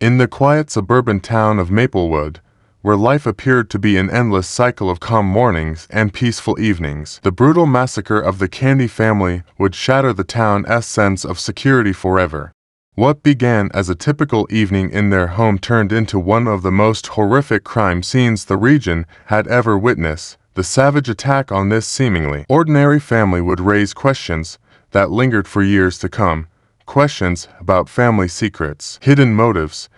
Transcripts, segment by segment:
In the quiet suburban town of Maplewood, where life appeared to be an endless cycle of calm mornings and peaceful evenings, the brutal massacre of the Candy family would shatter the town's sense of security forever. What began as a typical evening in their home turned into one of the most horrific crime scenes the region had ever witnessed. The savage attack on this seemingly ordinary family would raise questions that lingered for years to come, questions about family secrets, hidden motives,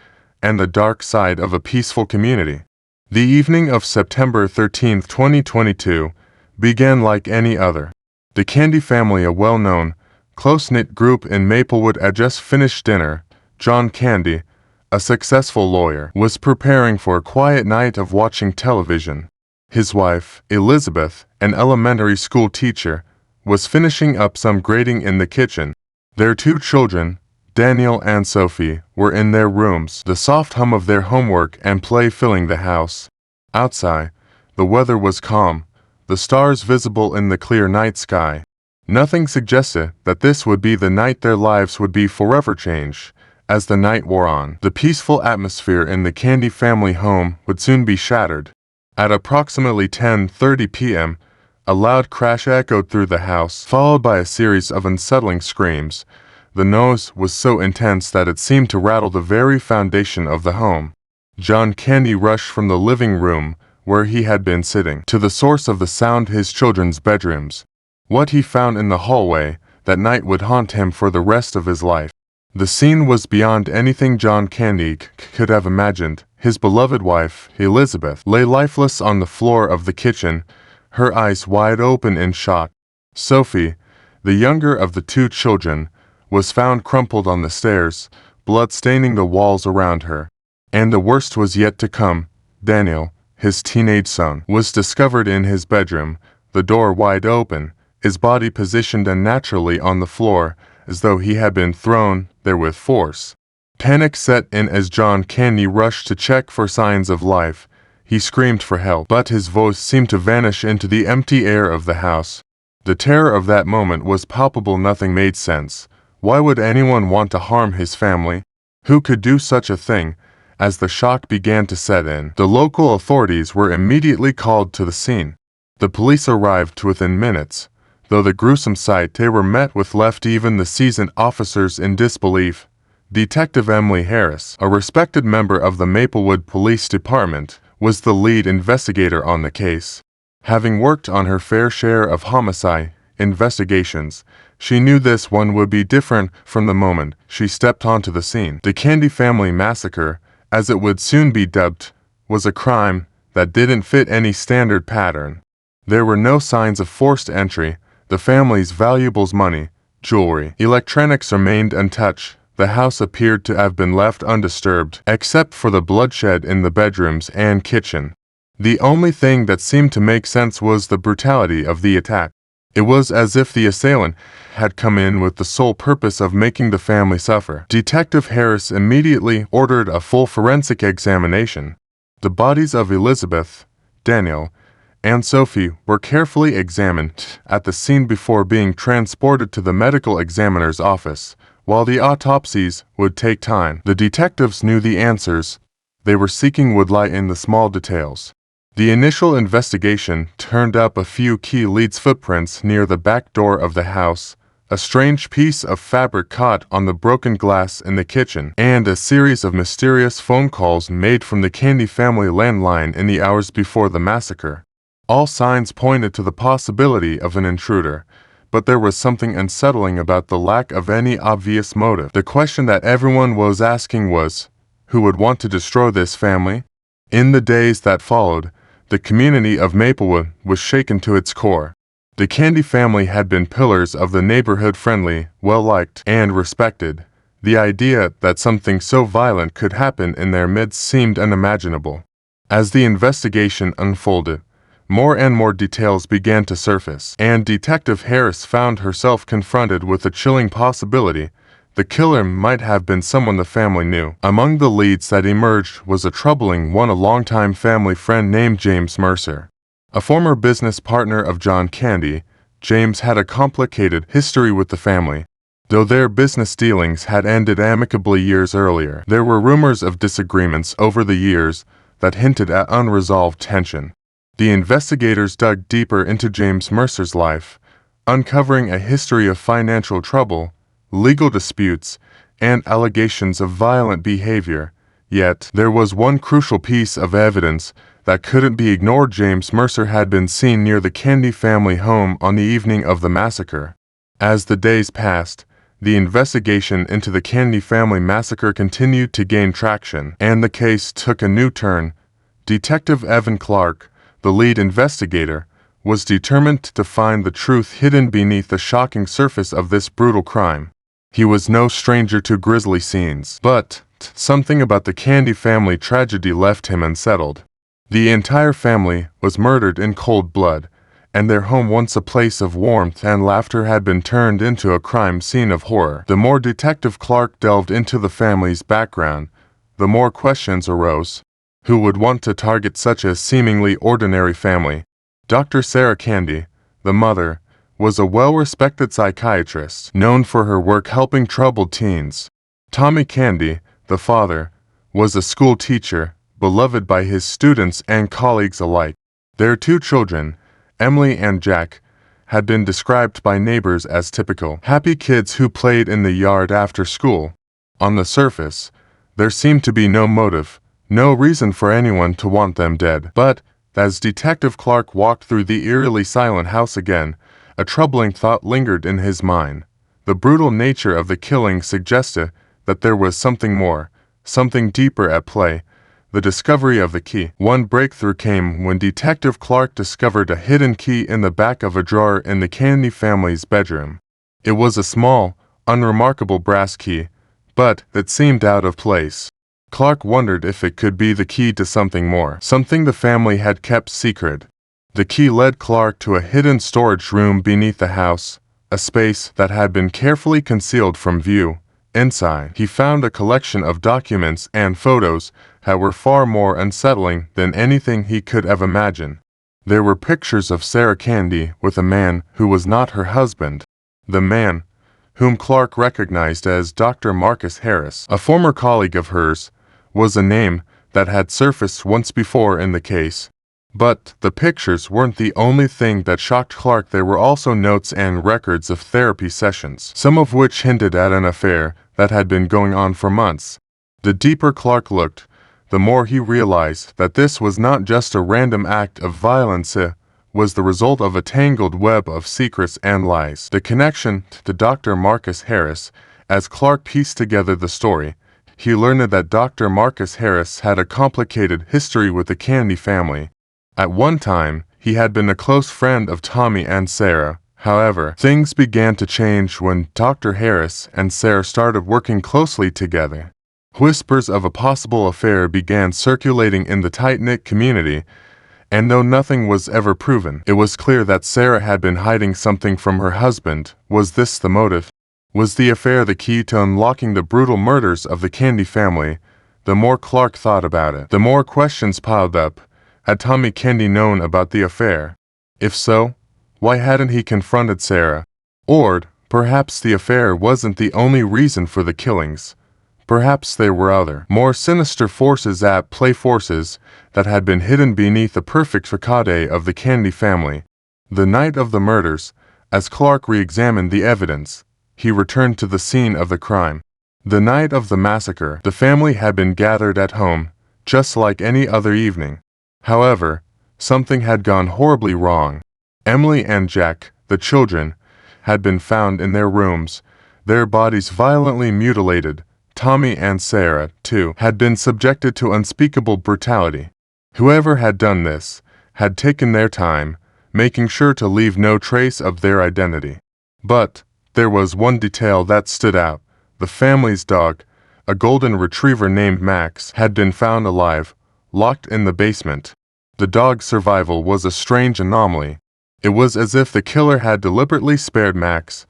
and the dark side of a peaceful community. The evening of September 13, 2022, began like any other. The Candy family, a well-known, close-knit group in Maplewood, had just finished dinner. John Candy, a successful lawyer, was preparing for a quiet night of watching television. His wife, Elizabeth, an elementary school teacher, was finishing up some grading in the kitchen. Their two children, Daniel and Sophie, were in their rooms, the soft hum of their homework and play filling the house. Outside, the weather was calm, the stars visible in the clear night sky. Nothing suggested that this would be the night their lives would be forever changed. As the night wore on, the peaceful atmosphere in the Candy family home would soon be shattered. At approximately 10:30 p.m., a loud crash echoed through the house, followed by a series of unsettling screams. The noise was so intense that it seemed to rattle the very foundation of the home. John Candy rushed from the living room, where he had been sitting, to the source of the sound, his children's bedrooms. What he found in the hallway that night would haunt him for the rest of his life. The scene was beyond anything John Candy could have imagined. His beloved wife, Elizabeth, lay lifeless on the floor of the kitchen, her eyes wide open in shock. Sophie, the younger of the two children, was found crumpled on the stairs, blood staining the walls around her. And the worst was yet to come. Daniel, his teenage son, was discovered in his bedroom, the door wide open, his body positioned unnaturally on the floor, as though he had been thrown there with force. Panic set in as John Candy rushed to check for signs of life. He screamed for help, but his voice seemed to vanish into the empty air of the house. The terror of that moment was palpable. Nothing made sense. Why would anyone want to harm his family? Who could do such a thing? As the shock began to set in, the local authorities were immediately called to the scene. The police arrived within minutes. Though the gruesome sight, they were met with left even the seasoned officers in disbelief. Detective Emily Harris, a respected member of the Maplewood Police Department, was the lead investigator on the case. Having worked on her fair share of homicide investigations, she knew this one would be different from the moment she stepped onto the scene. The Candy Family Massacre, as it would soon be dubbed, was a crime that didn't fit any standard pattern. There were no signs of forced entry. The family's valuables, money, jewelry, electronics remained untouched. The house appeared to have been left undisturbed, except for the bloodshed in the bedrooms and kitchen. The only thing that seemed to make sense was the brutality of the attack. It was as if the assailant had come in with the sole purpose of making the family suffer. Detective Harris immediately ordered a full forensic examination. The bodies of Elizabeth, Daniel, and Sophie were carefully examined at the scene before being transported to the medical examiner's office. While the autopsies would take time, the detectives knew the answers they were seeking would lie in the small details. The initial investigation turned up a few key leads: footprints near the back door of the house, a strange piece of fabric caught on the broken glass in the kitchen, and a series of mysterious phone calls made from the Candy family landline in the hours before the massacre. All signs pointed to the possibility of an intruder, but there was something unsettling about the lack of any obvious motive. The question that everyone was asking was, who would want to destroy this family? In the days that followed, the community of Maplewood was shaken to its core. The Candy family had been pillars of the neighborhood, friendly, well-liked, and respected. The idea that something so violent could happen in their midst seemed unimaginable. As the investigation unfolded, more and more details began to surface, and Detective Harris found herself confronted with a chilling possibility. The killer might have been someone the family knew. Among the leads that emerged was a troubling one: a longtime family friend named James Mercer. A former business partner of John Candy, James had a complicated history with the family. Though their business dealings had ended amicably years earlier, there were rumors of disagreements over the years that hinted at unresolved tension. The investigators dug deeper into James Mercer's life, uncovering a history of financial trouble, legal disputes, and allegations of violent behavior. Yet, there was one crucial piece of evidence that couldn't be ignored. James Mercer had been seen near the Candy family home on the evening of the massacre. As the days passed, the investigation into the Candy Family Massacre continued to gain traction, and the case took a new turn. Detective Evan Clark, the lead investigator, was determined to find the truth hidden beneath the shocking surface of this brutal crime. He was no stranger to grisly scenes, but something about the Candy family tragedy left him unsettled. The entire family was murdered in cold blood, and their home, once a place of warmth and laughter, had been turned into a crime scene of horror. The more Detective Clark delved into the family's background, the more questions arose. Who would want to target such a seemingly ordinary family? Dr. Sarah Candy, the mother, was a well-respected psychiatrist, known for her work helping troubled teens. Tommy Candy, the father, was a school teacher, beloved by his students and colleagues alike. Their two children, Emily and Jack, had been described by neighbors as typical, happy kids who played in the yard after school. On the surface, there seemed to be no motive, no reason for anyone to want them dead. But, as Detective Clark walked through the eerily silent house again, a troubling thought lingered in his mind. The brutal nature of the killing suggested that there was something more, something deeper at play. The discovery of the key. One breakthrough came when Detective Clark discovered a hidden key in the back of a drawer in the Candy family's bedroom. It was a small, unremarkable brass key, but that seemed out of place. Clark wondered if it could be the key to something more, something the family had kept secret. The key led Clark to a hidden storage room beneath the house, a space that had been carefully concealed from view. Inside, he found a collection of documents and photos that were far more unsettling than anything he could have imagined. There were pictures of Sarah Candy with a man who was not her husband. The man, whom Clark recognized as Dr. Marcus Harris, a former colleague of hers, was a name that had surfaced once before in the case. But the pictures weren't the only thing that shocked Clark. There were also notes and records of therapy sessions, some of which hinted at an affair that had been going on for months. The deeper Clark looked, the more he realized that this was not just a random act of violence, it was the result of a tangled web of secrets and lies. The connection to Dr. Marcus Harris. As Clark pieced together the story, he learned that Dr. Marcus Harris had a complicated history with the Candy family. At one time, he had been a close friend of Tommy and Sarah. However, things began to change when Dr. Harris and Sarah started working closely together. Whispers of a possible affair began circulating in the tight-knit community, and though nothing was ever proven, it was clear that Sarah had been hiding something from her husband. Was this the motive? Was the affair the key to unlocking the brutal murders of the Candy family? The more Clark thought about it, the more questions piled up. Had Tommy Candy known about the affair? If so, why hadn't he confronted Sarah? Or, perhaps the affair wasn't the only reason for the killings. Perhaps there were other, more sinister forces at play, forces that had been hidden beneath the perfect facade of the Candy family. The night of the murders, as Clark re-examined the evidence, he returned to the scene of the crime. The night of the massacre, the family had been gathered at home, just like any other evening. However, something had gone horribly wrong. Emily and Jack, the children, had been found in their rooms, their bodies violently mutilated. Tommy and Sarah, too, had been subjected to unspeakable brutality. Whoever had done this had taken their time, making sure to leave no trace of their identity. But there was one detail that stood out. The family's dog, a golden retriever named Max, had been found alive, locked in the basement. The dog's survival was a strange anomaly. It was as if the killer had deliberately spared Max,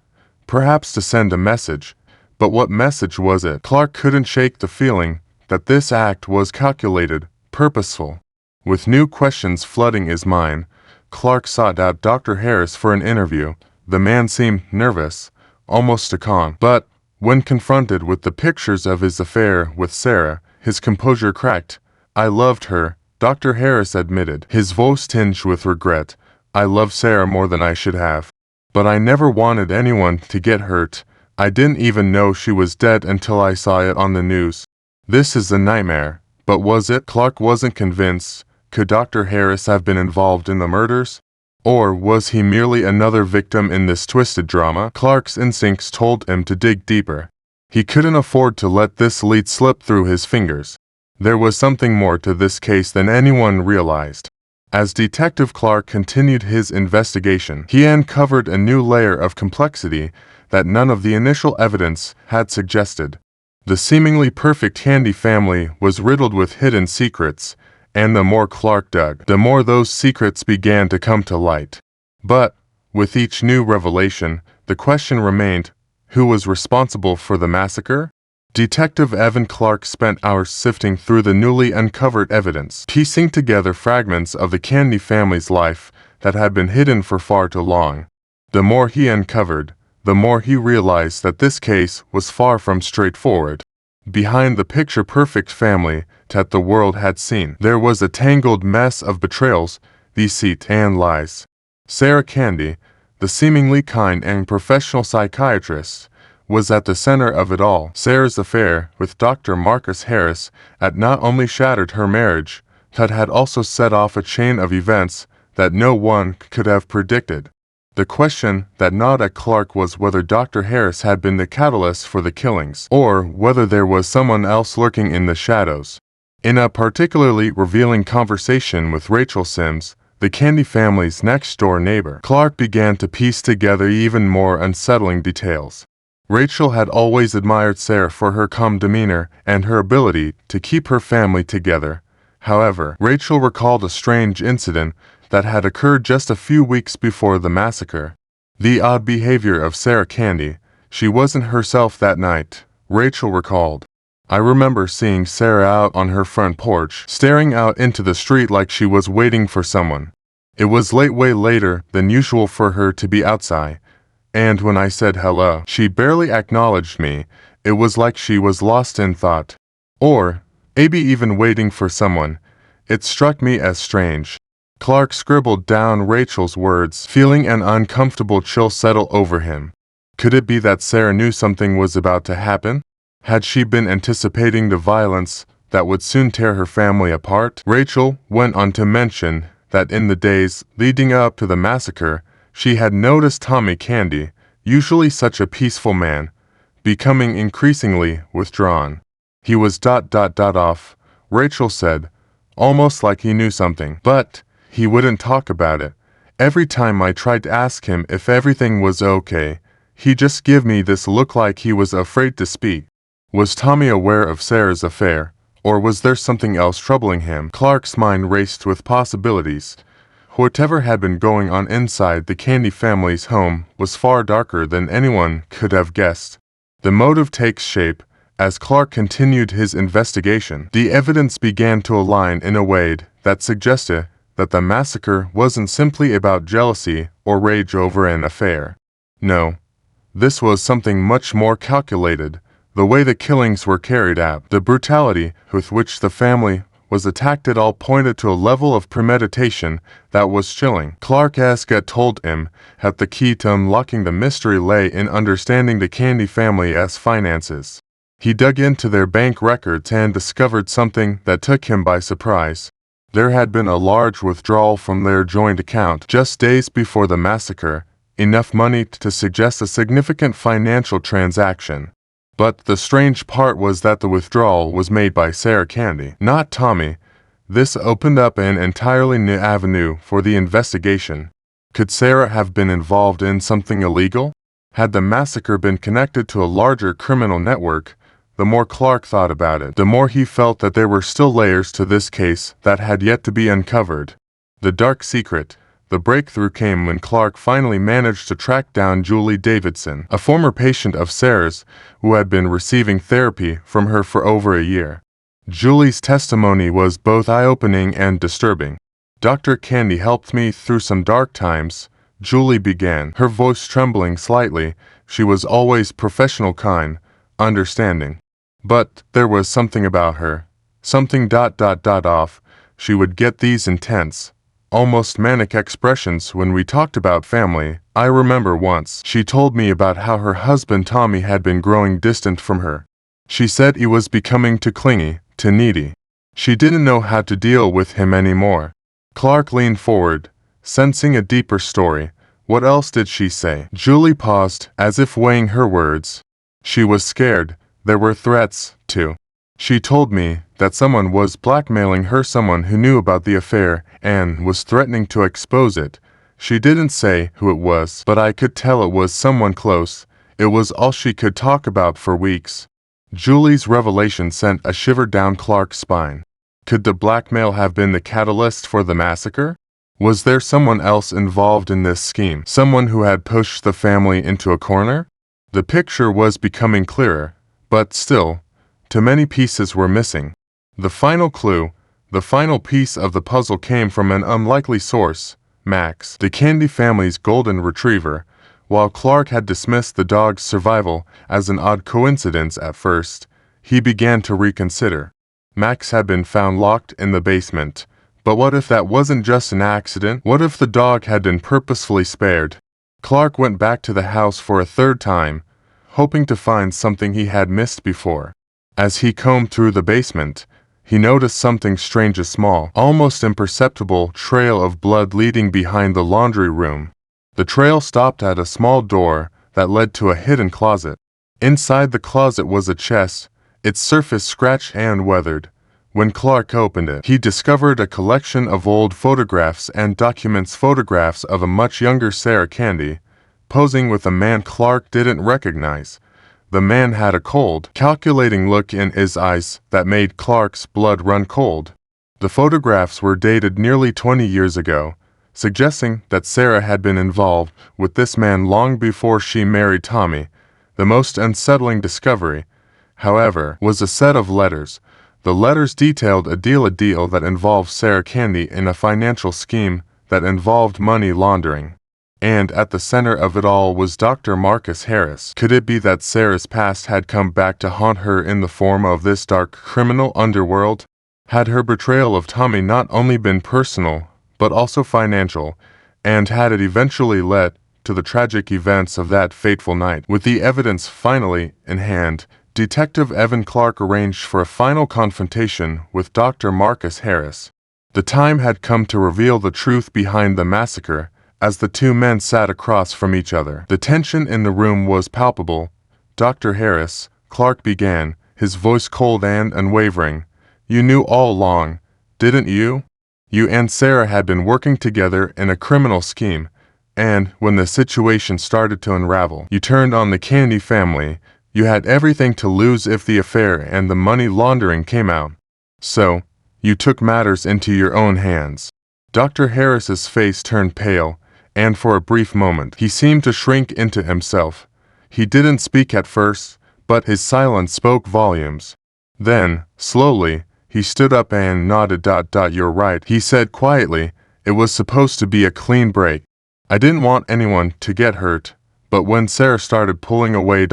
perhaps to send a message. But what message was it? Clark couldn't shake the feeling that this act was calculated, purposeful. With new questions flooding his mind, Clark sought out Dr. Harris for an interview. The man seemed nervous, almost a calm. But when confronted with the pictures of his affair with Sarah, his composure cracked. "I loved her," Dr. Harris admitted, his voice tinged with regret. "I loved Sarah more than I should have. But I never wanted anyone to get hurt. I didn't even know she was dead until I saw it on the news." This is a nightmare. But was it? Clark wasn't convinced. Could Dr. Harris have been involved in the murders? Or was he merely another victim in this twisted drama? Clark's instincts told him to dig deeper. He couldn't afford to let this lead slip through his fingers. There was something more to this case than anyone realized. As Detective Clark continued his investigation, he uncovered a new layer of complexity that none of the initial evidence had suggested. The seemingly perfect Candy family was riddled with hidden secrets, and the more Clark dug, the more those secrets began to come to light. But, with each new revelation, the question remained, who was responsible for the massacre? Detective Evan Clark spent hours sifting through the newly uncovered evidence, piecing together fragments of the Candy family's life that had been hidden for far too long. The more he uncovered, the more he realized that this case was far from straightforward. Behind the picture-perfect family that the world had seen, there was a tangled mess of betrayals, deceit, and lies. Sarah Candy, the seemingly kind and professional psychiatrist, was at the center of it all. Sarah's affair with Dr. Marcus Harris had not only shattered her marriage, but had also set off a chain of events that no one could have predicted. The question that gnawed at Clark was whether Dr. Harris had been the catalyst for the killings, or whether there was someone else lurking in the shadows. In a particularly revealing conversation with Rachel Sims, the Candy family's next-door neighbor, Clark began to piece together even more unsettling details. Rachel had always admired Sarah for her calm demeanor and her ability to keep her family together. However, Rachel recalled a strange incident that had occurred just a few weeks before the massacre. The odd behavior of Sarah Candy. She wasn't herself that night, Rachel recalled. "I remember seeing Sarah out on her front porch, staring out into the street like she was waiting for someone. It was way later than usual for her to be outside, and when I said hello, she barely acknowledged me. It was like she was lost in thought. Or maybe even waiting for someone. It struck me as strange." Clark scribbled down Rachel's words, feeling an uncomfortable chill settle over him. Could it be that Sarah knew something was about to happen? Had she been anticipating the violence that would soon tear her family apart? Rachel went on to mention that in the days leading up to the massacre, she had noticed Tommy Candy, usually such a peaceful man, becoming increasingly withdrawn. "He was off," Rachel said, almost like he knew something. "But he wouldn't talk about it. Every time I tried to ask him if everything was okay, he just gave me this look like he was afraid to speak." Was Tommy aware of Sarah's affair, or was there something else troubling him? Clark's mind raced with possibilities. Whatever had been going on inside the Candy family's home was far darker than anyone could have guessed. The motive takes shape. As Clark continued his investigation, the evidence began to align in a way that suggested that the massacre wasn't simply about jealousy or rage over an affair. No, this was something much more calculated. The way the killings were carried out, the brutality with which the family was attacked, it all pointed to a level of premeditation that was chilling. Clark had told him that the key to unlocking the mystery lay in understanding the Candy family's finances. He dug into their bank records and discovered something that took him by surprise. There had been a large withdrawal from their joint account just days before the massacre, enough money to suggest a significant financial transaction. But the strange part was that the withdrawal was made by Sarah Candy, not Tommy. This opened up an entirely new avenue for the investigation. Could Sarah have been involved in something illegal? Had the massacre been connected to a larger criminal network? The more Clark thought about it, the more he felt that there were still layers to this case that had yet to be uncovered. The dark secret. The breakthrough came when Clark finally managed to track down Julie Davidson, a former patient of Sarah's who had been receiving therapy from her for over a year. Julie's testimony was both eye-opening and disturbing. "Dr. Candy helped me through some dark times," Julie began, her voice trembling slightly. She was always professional, kind, understanding. But there was something about her. Something off. She would get these intense, almost manic expressions when we talked about family. I remember once she told me about how her husband Tommy had been growing distant from her. She said he was becoming too clingy, too needy. She didn't know how to deal with him anymore. Clark leaned forward, sensing a deeper story. What else did she say? Julie paused, as if weighing her words. She was scared. There were threats, too. She told me that someone was blackmailing her, someone who knew about the affair and was threatening to expose it. She didn't say who it was, but I could tell it was someone close. It was all she could talk about for weeks. Julie's revelation sent a shiver down Clark's spine. Could the blackmail have been the catalyst for the massacre? Was there someone else involved in this scheme? Someone who had pushed the family into a corner? The picture was becoming clearer, but still, too many pieces were missing. The final clue, the final piece of the puzzle came from an unlikely source, Max, the Candy family's golden retriever. While Clark had dismissed the dog's survival as an odd coincidence at first, he began to reconsider. Max had been found locked in the basement. But what if that wasn't just an accident? What if the dog had been purposefully spared? Clark went back to the house for a third time, hoping to find something he had missed before. As he combed through the basement, he noticed something strange, a small, almost imperceptible trail of blood leading behind the laundry room. The trail stopped at a small door that led to a hidden closet. Inside the closet was a chest, its surface scratched and weathered. When Clark opened it, he discovered a collection of old photographs and documents, photographs of a much younger Sarah Candy, posing with a man Clark didn't recognize. The man had a cold, calculating look in his eyes that made Clark's blood run cold. The photographs were dated nearly 20 years ago, suggesting that Sarah had been involved with this man long before she married Tommy. The most unsettling discovery, however, was a set of letters. The letters detailed a deal that involved Sarah Candy in a financial scheme that involved money laundering. And at the center of it all was Dr. Marcus Harris. Could it be that Sarah's past had come back to haunt her in the form of this dark criminal underworld? Had her betrayal of Tommy not only been personal, but also financial, and had it eventually led to the tragic events of that fateful night? With the evidence finally in hand, Detective Evan Clark arranged for a final confrontation with Dr. Marcus Harris. The time had come to reveal the truth behind the massacre. As the two men sat across from each other, the tension in the room was palpable. Dr. Harris, Clark began, his voice cold and unwavering. You knew all along, didn't you? You and Sarah had been working together in a criminal scheme, and when the situation started to unravel, you turned on the Candy family. You had everything to lose if the affair and the money laundering came out. So, you took matters into your own hands. Dr. Harris's face turned pale, and for a brief moment, he seemed to shrink into himself. He didn't speak at first, but his silence spoke volumes. Then, slowly, he stood up and nodded. You're right, he said quietly. It was supposed to be a clean break. I didn't want anyone to get hurt. But when Sarah started pulling away,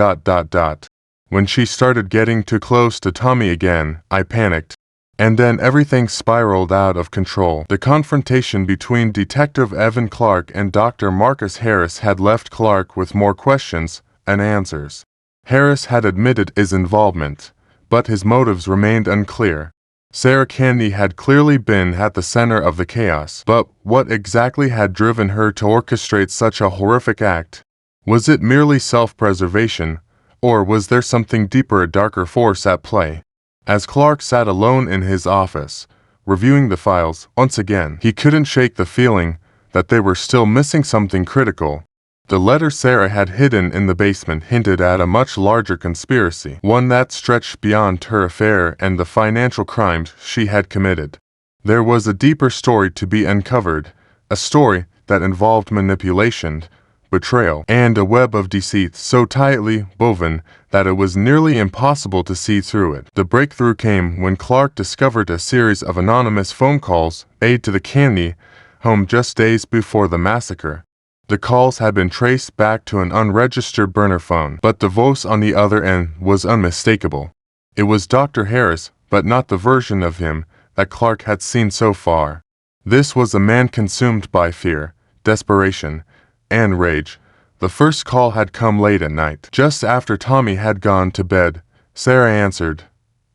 when she started getting too close to Tommy again, I panicked. And then everything spiraled out of control. The confrontation between Detective Evan Clark and Dr. Marcus Harris had left Clark with more questions and answers. Harris had admitted his involvement, but his motives remained unclear. Sarah Candy had clearly been at the center of the chaos, but what exactly had driven her to orchestrate such a horrific act? Was it merely self-preservation, or was there something deeper, a darker force at play? As Clark sat alone in his office, reviewing the files, once again, he couldn't shake the feeling that they were still missing something critical. The letter Sarah had hidden in the basement hinted at a much larger conspiracy, one that stretched beyond her affair and the financial crimes she had committed. There was a deeper story to be uncovered, a story that involved manipulation, betrayal, and a web of deceit so tightly woven that it was nearly impossible to see through it. The breakthrough came when Clark discovered a series of anonymous phone calls made to the Candy home just days before the massacre. The calls had been traced back to an unregistered burner phone, but the voice on the other end was unmistakable. It was Dr. Harris, but not the version of him that Clark had seen so far. This was a man consumed by fear, desperation, and rage. The first call had come late at night. Just after Tommy had gone to bed, Sarah answered,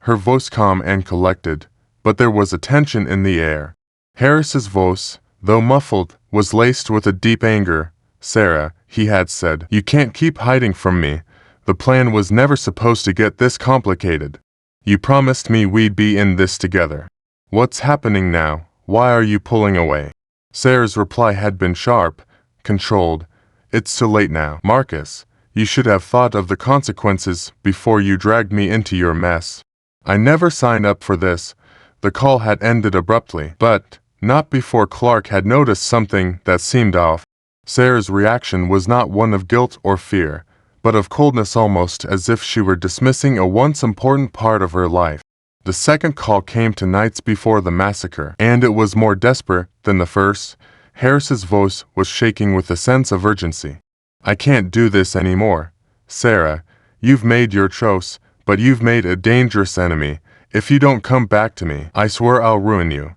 her voice calm and collected, but there was a tension in the air. Harris's voice, though muffled, was laced with a deep anger. "Sarah," he had said, "you can't keep hiding from me. The plan was never supposed to get this complicated. You promised me we'd be in this together. What's happening now? Why are you pulling away?" Sarah's reply had been sharp, controlled. "It's too late now, Marcus. You should have thought of the consequences before you dragged me into your mess. I never signed up for this." The call had ended abruptly, but not before Clark had noticed something that seemed off. Sarah's reaction was not one of guilt or fear, but of coldness, almost as if she were dismissing a once important part of her life. The second call came 2 nights before the massacre, and it was more desperate than the first. Harris's voice was shaking with a sense of urgency. "I can't do this anymore. Sarah, you've made your choice, but you've made a dangerous enemy. If you don't come back to me, I swear I'll ruin you.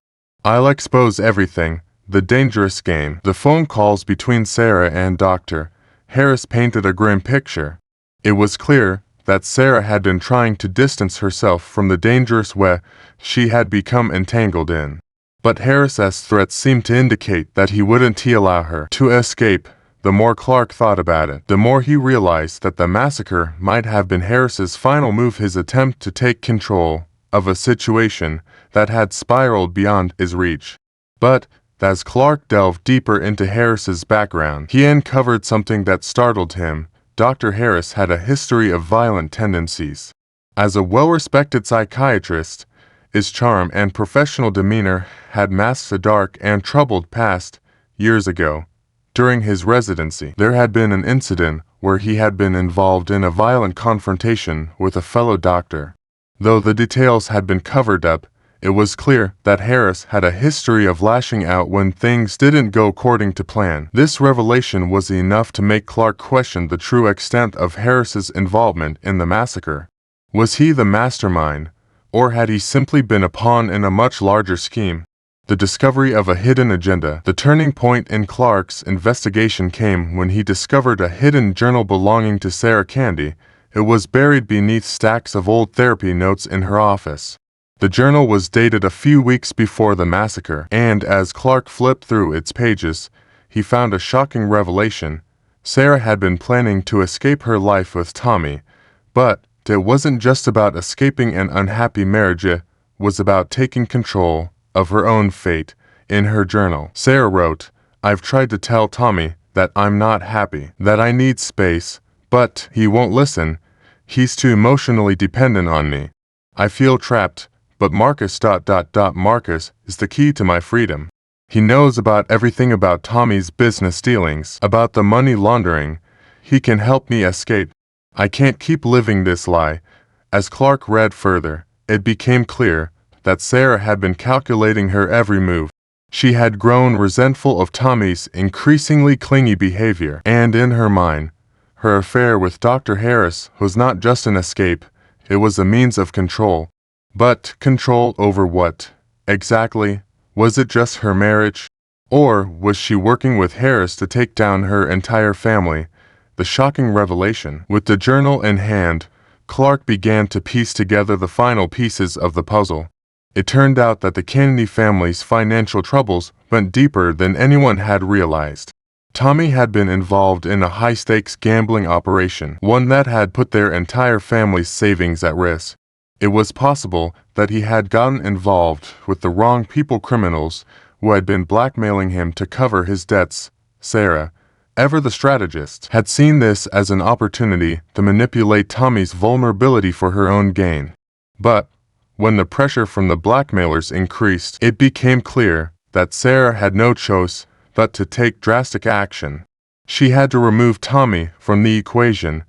I'll expose everything." The dangerous game. The phone calls between Sarah and Dr. Harris painted a grim picture. It was clear that Sarah had been trying to distance herself from the dangerous web she had become entangled in. But Harris's threats seemed to indicate that he wouldn't allow her to escape. The more Clark thought about it, the more he realized that the massacre might have been Harris's final move, his attempt to take control of a situation that had spiraled beyond his reach. But as Clark delved deeper into Harris's background, he uncovered something that startled him. Dr. Harris had a history of violent tendencies. As a well-respected psychiatrist, his charm and professional demeanor had masked a dark and troubled past. Years ago, during his residency, there had been an incident where he had been involved in a violent confrontation with a fellow doctor. Though the details had been covered up, it was clear that Harris had a history of lashing out when things didn't go according to plan. This revelation was enough to make Clark question the true extent of Harris's involvement in the massacre. Was he the mastermind, or had he simply been a pawn in a much larger scheme? The discovery of a hidden agenda. The turning point in Clark's investigation came when he discovered a hidden journal belonging to Sarah Candy. It was buried beneath stacks of old therapy notes in her office. The journal was dated a few weeks before the massacre, and as Clark flipped through its pages, he found a shocking revelation. Sarah had been planning to escape her life with Tommy, but it wasn't just about escaping an unhappy marriage, it was about taking control of her own fate. In her journal, Sarah wrote, "I've tried to tell Tommy that I'm not happy, that I need space, but he won't listen. He's too emotionally dependent on me. I feel trapped. But Marcus is the key to my freedom. He knows about everything about Tommy's business dealings, about the money laundering. He can help me escape. I can't keep living this lie." As Clark read further, it became clear that Sarah had been calculating her every move. She had grown resentful of Tommy's increasingly clingy behavior, and in her mind, her affair with Dr. Harris was not just an escape, it was a means of control. But control over what? Exactly. Was it just her marriage? Or was she working with Harris to take down her entire family? The shocking revelation. With the journal in hand, Clark began to piece together the final pieces of the puzzle. It turned out that the Candy family's financial troubles went deeper than anyone had realized. Tommy had been involved in a high-stakes gambling operation, one that had put their entire family's savings at risk. It was possible that he had gotten involved with the wrong people, criminals who had been blackmailing him to cover his debts. Sarah, ever the strategist, had seen this as an opportunity to manipulate Tommy's vulnerability for her own gain. But when the pressure from the blackmailers increased, it became clear that Sarah had no choice but to take drastic action. She had to remove Tommy from the equation,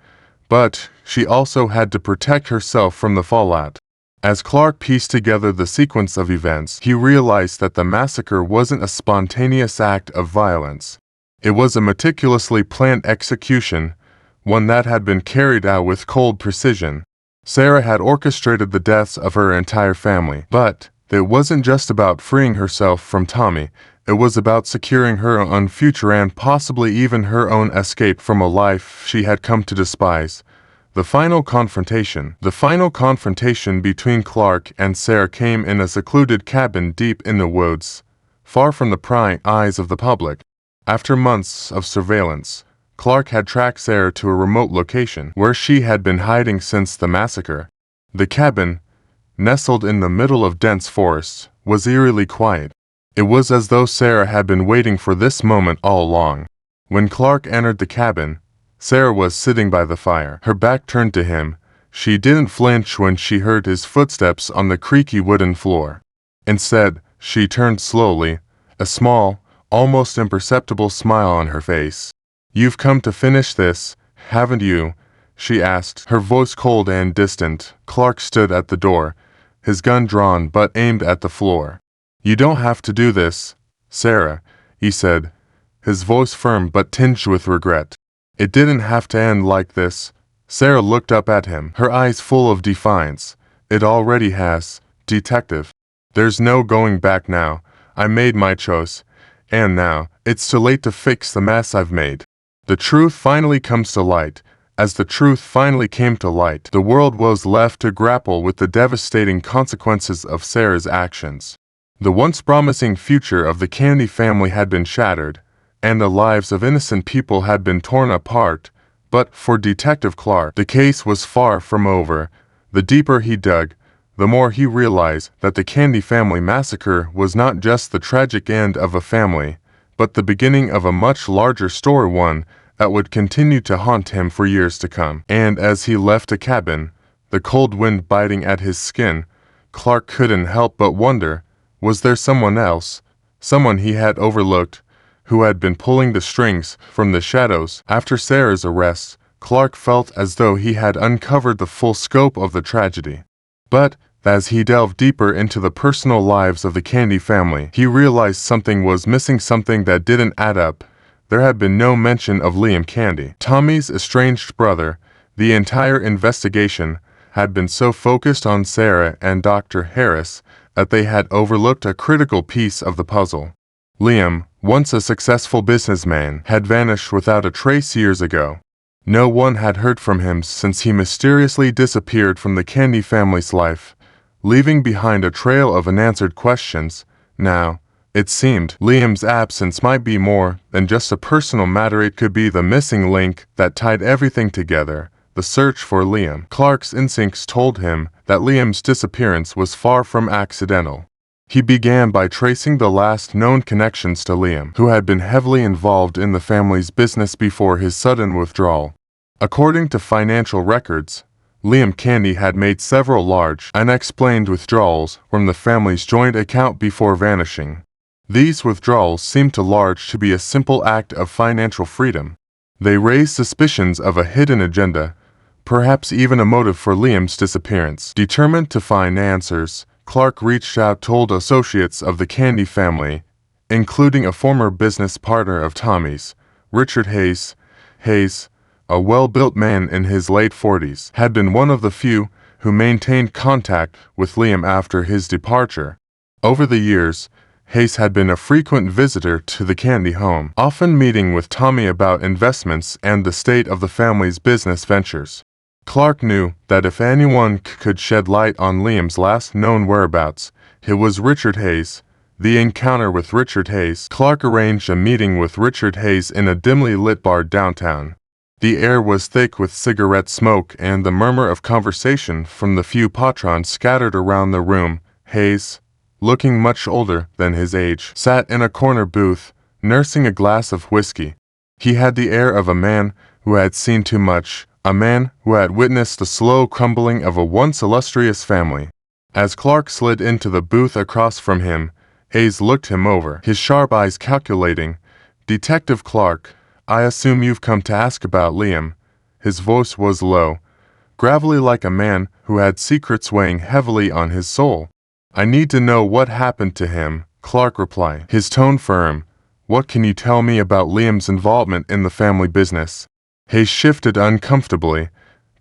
but she also had to protect herself from the fallout. As Clark pieced together the sequence of events, he realized that the massacre wasn't a spontaneous act of violence. It was a meticulously planned execution, one that had been carried out with cold precision. Sarah had orchestrated the deaths of her entire family, but it wasn't just about freeing herself from Tommy. It was about securing her own future and possibly even her own escape from a life she had come to despise. The final confrontation between Clark and Sarah came in a secluded cabin deep in the woods, far from the prying eyes of the public. After months of surveillance, Clark had tracked Sarah to a remote location where she had been hiding since the massacre. The cabin, nestled in the middle of dense forests, was eerily quiet. It was as though Sarah had been waiting for this moment all along. When Clark entered the cabin, Sarah was sitting by the fire, her back turned to him. She didn't flinch when she heard his footsteps on the creaky wooden floor. Instead, she turned slowly, a small, almost imperceptible smile on her face. "You've come to finish this, haven't you?" she asked, her voice cold and distant. Clark stood at the door, his gun drawn but aimed at the floor. "You don't have to do this, Sarah," he said, his voice firm but tinged with regret. "It didn't have to end like this." Sarah looked up at him, her eyes full of defiance. "It already has, detective. There's no going back now. I made my choice, and now it's too late to fix the mess I've made." The truth finally comes to light. As the truth finally came to light, the world was left to grapple with the devastating consequences of Sarah's actions. The once promising future of the Candy family had been shattered, and the lives of innocent people had been torn apart. But for Detective Clark, the case was far from over. The deeper he dug, the more he realized that the Candy Family Massacre was not just the tragic end of a family, but the beginning of a much larger story, one that would continue to haunt him for years to come. And as he left the cabin, the cold wind biting at his skin, Clark couldn't help but wonder, was there someone else, someone he had overlooked, who had been pulling the strings from the shadows? After Sarah's arrest, Clark felt as though he had uncovered the full scope of the tragedy. But as he delved deeper into the personal lives of the Candy family, he realized something was missing, something that didn't add up. There had been no mention of Liam Candy, Tommy's estranged brother. The entire investigation had been so focused on Sarah and Dr. Harris that they had overlooked a critical piece of the puzzle. Liam, once a successful businessman, had vanished without a trace years ago. No one had heard from him since he mysteriously disappeared from the Candy family's life, leaving behind a trail of unanswered questions. Now, it seemed, Liam's absence might be more than just a personal matter. It could be the missing link that tied everything together. The search for Liam. Clark's instincts told him that Liam's disappearance was far from accidental. He began by tracing the last known connections to Liam, who had been heavily involved in the family's business before his sudden withdrawal. According to financial records, Liam Candy had made several large, unexplained withdrawals from the family's joint account before vanishing. These withdrawals seemed too large to be a simple act of financial freedom. They raised suspicions of a hidden agenda, perhaps even a motive for Liam's disappearance. Determined to find answers, Clark reached out, told associates of the Candy family, including a former business partner of Tommy's, Richard Hayes. Hayes, a well-built man in his late 40s, had been one of the few who maintained contact with Liam after his departure. Over the years, Hayes had been a frequent visitor to the Candy home, often meeting with Tommy about investments and the state of the family's business ventures. Clark knew that if anyone could shed light on Liam's last known whereabouts, it was Richard Hayes. The encounter with Richard Hayes. Clark arranged a meeting with Richard Hayes in a dimly lit bar downtown. The air was thick with cigarette smoke and the murmur of conversation from the few patrons scattered around the room. Hayes, looking much older than his age, sat in a corner booth, nursing a glass of whiskey. He had the air of a man who had seen too much, a man who had witnessed the slow crumbling of a once illustrious family. As Clark slid into the booth across from him, Hayes looked him over, his sharp eyes calculating. "Detective Clark, I assume you've come to ask about Liam." His voice was low, gravelly, like a man who had secrets weighing heavily on his soul. "I need to know what happened to him," Clark replied, his tone firm. What can you tell me about Liam's involvement in the family business? Hayes shifted uncomfortably,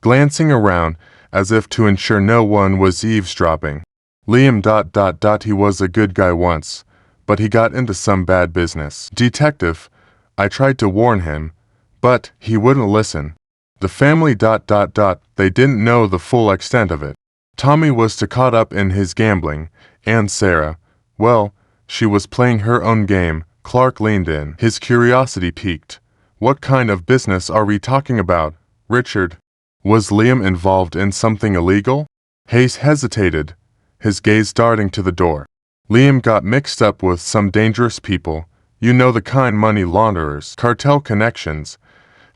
glancing around as if to ensure no one was eavesdropping. Liam ... He was a good guy once, but he got into some bad business. Detective, I tried to warn him, but he wouldn't listen. The family ... They didn't know the full extent of it. Tommy was too caught up in his gambling, and Sarah, well, she was playing her own game. Clark leaned in, his curiosity piqued. What kind of business are we talking about, Richard? Was Liam involved in something illegal? Hayes hesitated, his gaze darting to the door. Liam got mixed up with some dangerous people. You know the kind, money launderers, cartel connections.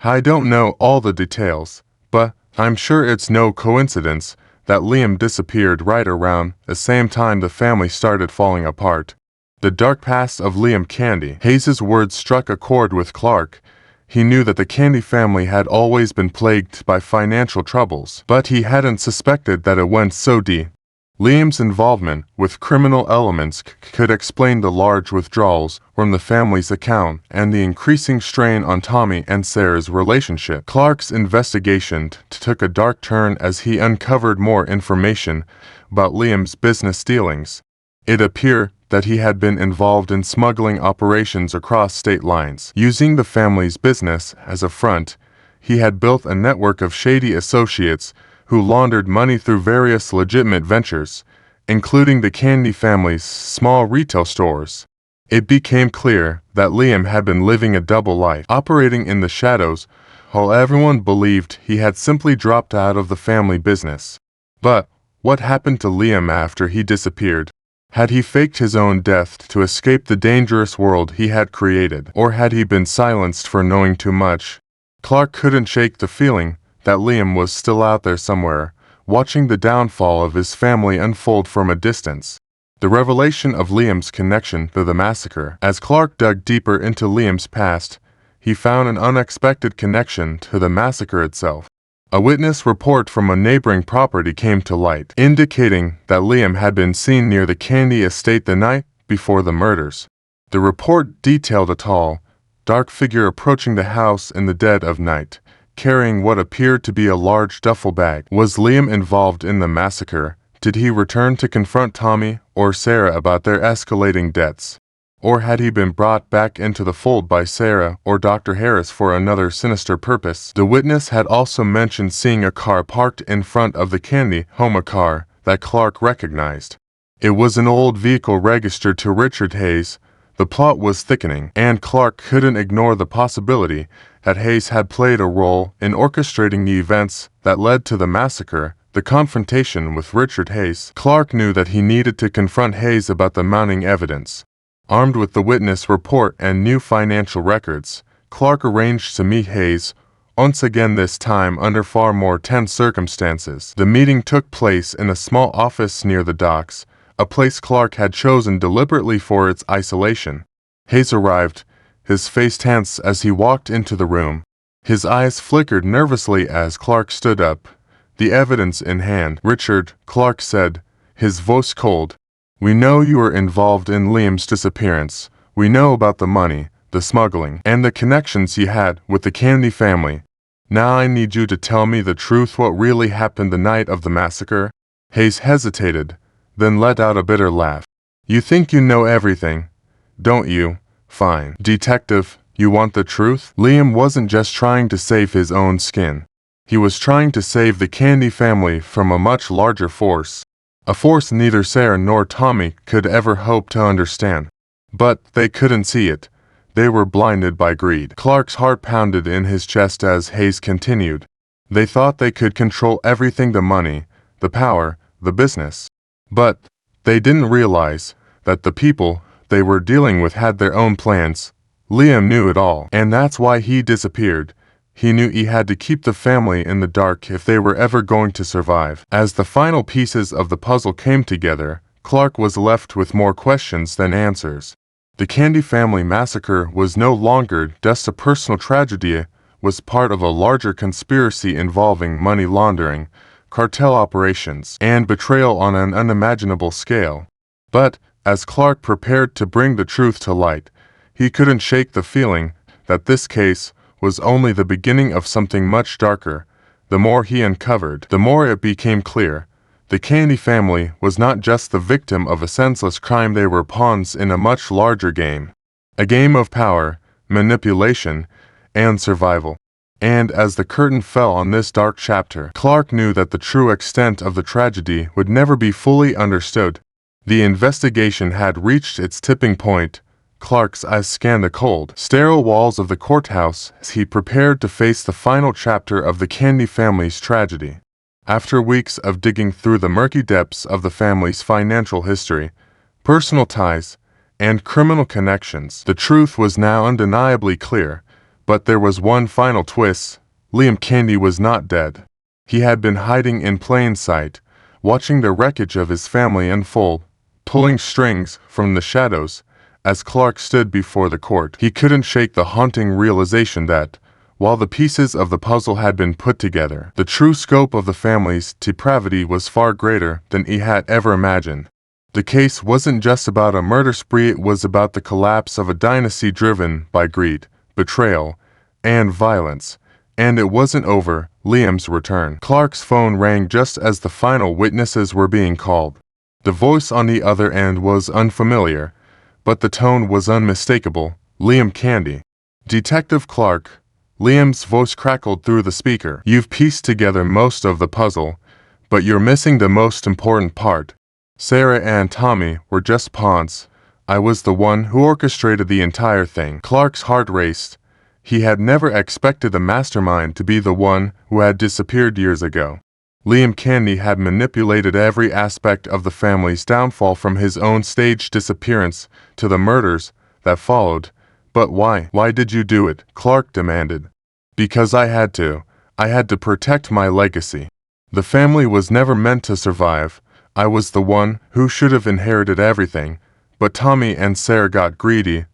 I don't know all the details, but I'm sure it's no coincidence that Liam disappeared right around the same time the family started falling apart. The dark past of Liam Candy. Hayes's words struck a chord with Clark. He knew that the Candy family had always been plagued by financial troubles, but he hadn't suspected that it went so deep. Liam's involvement with criminal elements could explain the large withdrawals from the family's account and the increasing strain on Tommy and Sarah's relationship. Clark's investigation took a dark turn as he uncovered more information about Liam's business dealings. It appeared that he had been involved in smuggling operations across state lines. Using the family's business as a front, he had built a network of shady associates who laundered money through various legitimate ventures, including the Candy family's small retail stores. It became clear that Liam had been living a double life, operating in the shadows, while everyone believed he had simply dropped out of the family business. But what happened to Liam after he disappeared? Had he faked his own death to escape the dangerous world he had created, or had he been silenced for knowing too much? Clark couldn't shake the feeling that Liam was still out there somewhere, watching the downfall of his family unfold from a distance. The revelation of Liam's connection to the massacre. As Clark dug deeper into Liam's past, he found an unexpected connection to the massacre itself. A witness report from a neighboring property came to light, indicating that Liam had been seen near the Candy estate the night before the murders. The report detailed a tall, dark figure approaching the house in the dead of night, carrying what appeared to be a large duffel bag. Was Liam involved in the massacre? Did he return to confront Tommy or Sarah about their escalating debts? Or had he been brought back into the fold by Sarah or Dr. Harris for another sinister purpose? The witness had also mentioned seeing a car parked in front of the Candy home, a car that Clark recognized. It was an old vehicle registered to Richard Hayes. The plot was thickening, and Clark couldn't ignore the possibility that Hayes had played a role in orchestrating the events that led to the massacre. The confrontation with Richard Hayes. Clark knew that he needed to confront Hayes about the mounting evidence. Armed with the witness report and new financial records, Clark arranged to meet Hayes, once again this time under far more tense circumstances. The meeting took place in a small office near the docks, a place Clark had chosen deliberately for its isolation. Hayes arrived, his face tense as he walked into the room. His eyes flickered nervously as Clark stood up, the evidence in hand. Richard, Clark said, his voice cold. We know you were involved in Liam's disappearance. We know about the money, the smuggling, and the connections he had with the Candy family. Now I need you to tell me the truth, what really happened the night of the massacre. Hayes hesitated, then let out a bitter laugh. You think you know everything, don't you? Fine. Detective, you want the truth? Liam wasn't just trying to save his own skin. He was trying to save the Candy family from a much larger force. A force neither Sarah nor Tommy could ever hope to understand. But they couldn't see it. They were blinded by greed. Clark's heart pounded in his chest as Hayes continued. They thought they could control everything, the money, the power, the business. But they didn't realize that the people they were dealing with had their own plans. Liam knew it all, and that's why he disappeared. He knew he had to keep the family in the dark if they were ever going to survive. As the final pieces of the puzzle came together, Clark was left with more questions than answers. The Candy Family Massacre was no longer just a personal tragedy, it was part of a larger conspiracy involving money laundering, cartel operations, and betrayal on an unimaginable scale. But as Clark prepared to bring the truth to light, He couldn't shake the feeling that this case was only the beginning of something much darker. The more he uncovered, the more it became clear. The Candy family was not just the victim of a senseless crime, they were pawns in a much larger game. A game of power, manipulation, and survival. And as the curtain fell on this dark chapter, Clark knew that the true extent of the tragedy would never be fully understood. The investigation had reached its tipping point. Clark's eyes scanned the cold, sterile walls of the courthouse as he prepared to face the final chapter of the Candy family's tragedy. After weeks of digging through the murky depths of the family's financial history, personal ties, and criminal connections, the truth was now undeniably clear. But there was one final twist. Liam Candy was not dead. He had been hiding in plain sight, watching the wreckage of his family unfold, pulling strings from the shadows. As Clark stood before the court, he couldn't shake the haunting realization that, while the pieces of the puzzle had been put together, the true scope of the family's depravity was far greater than he had ever imagined. The case wasn't just about a murder spree, it was about the collapse of a dynasty driven by greed, betrayal, and violence. And it wasn't over. Liam's return. Clark's phone rang just as the final witnesses were being called. The voice on the other end was unfamiliar, but the tone was unmistakable. Liam Candy. Detective Clark. Liam's voice crackled through the speaker. You've pieced together most of the puzzle, but you're missing the most important part. Sarah and Tommy were just pawns. I was the one who orchestrated the entire thing. Clark's heart raced. He had never expected the mastermind to be the one who had disappeared years ago. Liam Candy had manipulated every aspect of the family's downfall, from his own staged disappearance to the murders that followed. But why? Why did you do it? Clark demanded. Because I had to. I had to protect my legacy. The family was never meant to survive. I was the one who should have inherited everything. But Tommy and Sarah got greedy.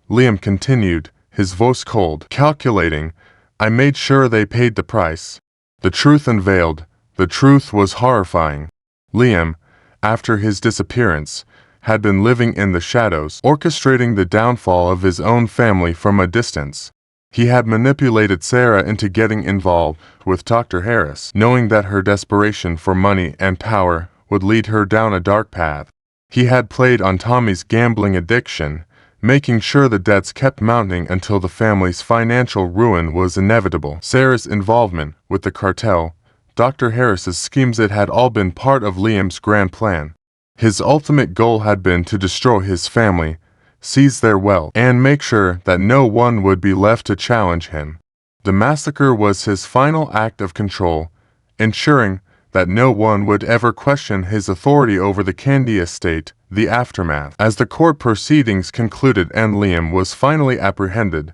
Liam continued, his voice cold, calculating. I made sure they paid the price. The truth unveiled. The truth was horrifying. Liam, after his disappearance, had been living in the shadows, orchestrating the downfall of his own family from a distance. He had manipulated Sarah into getting involved with Dr. Harris, knowing that her desperation for money and power would lead her down a dark path. He had played on Tommy's gambling addiction, making sure the debts kept mounting until the family's financial ruin was inevitable. Sarah's involvement with the cartel, Dr. Harris's schemes, it had all been part of Liam's grand plan. His ultimate goal had been to destroy his family, seize their wealth, and make sure that no one would be left to challenge him. The massacre was his final act of control, ensuring that no one would ever question his authority over the Candy estate. The aftermath. As the court proceedings concluded and Liam was finally apprehended,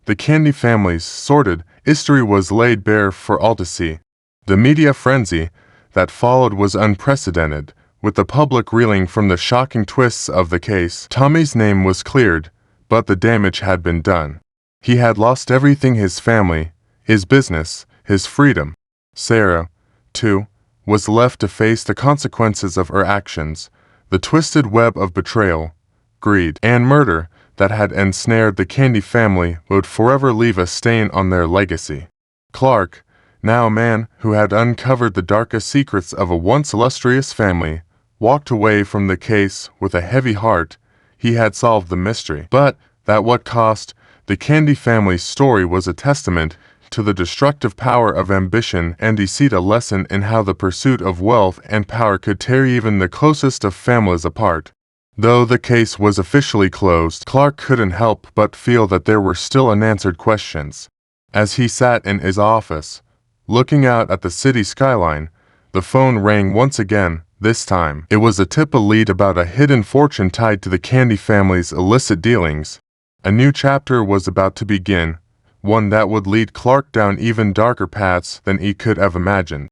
the Candy family's sordid history was laid bare for all to see. The media frenzy that followed was unprecedented, with the public reeling from the shocking twists of the case. Tommy's name was cleared, but the damage had been done. He had lost everything: his family, his business, his freedom. Sarah, too, was left to face the consequences of her actions. The twisted web of betrayal, greed, and murder that had ensnared the Candy family would forever leave a stain on their legacy. Clark, now a man who had uncovered the darkest secrets of a once illustrious family, walked away from the case with a heavy heart. He had solved the mystery, but at what cost? The Candy family's story was a testament to the destructive power of ambition and deceit, a lesson in how the pursuit of wealth and power could tear even the closest of families apart. Though the case was officially closed, Clark couldn't help but feel that there were still unanswered questions. As he sat in his office, looking out at the city skyline, the phone rang once again. This time, it was a tip, a lead about a hidden fortune tied to the Candy family's illicit dealings. A new chapter was about to begin, one that would lead Clark down even darker paths than he could have imagined.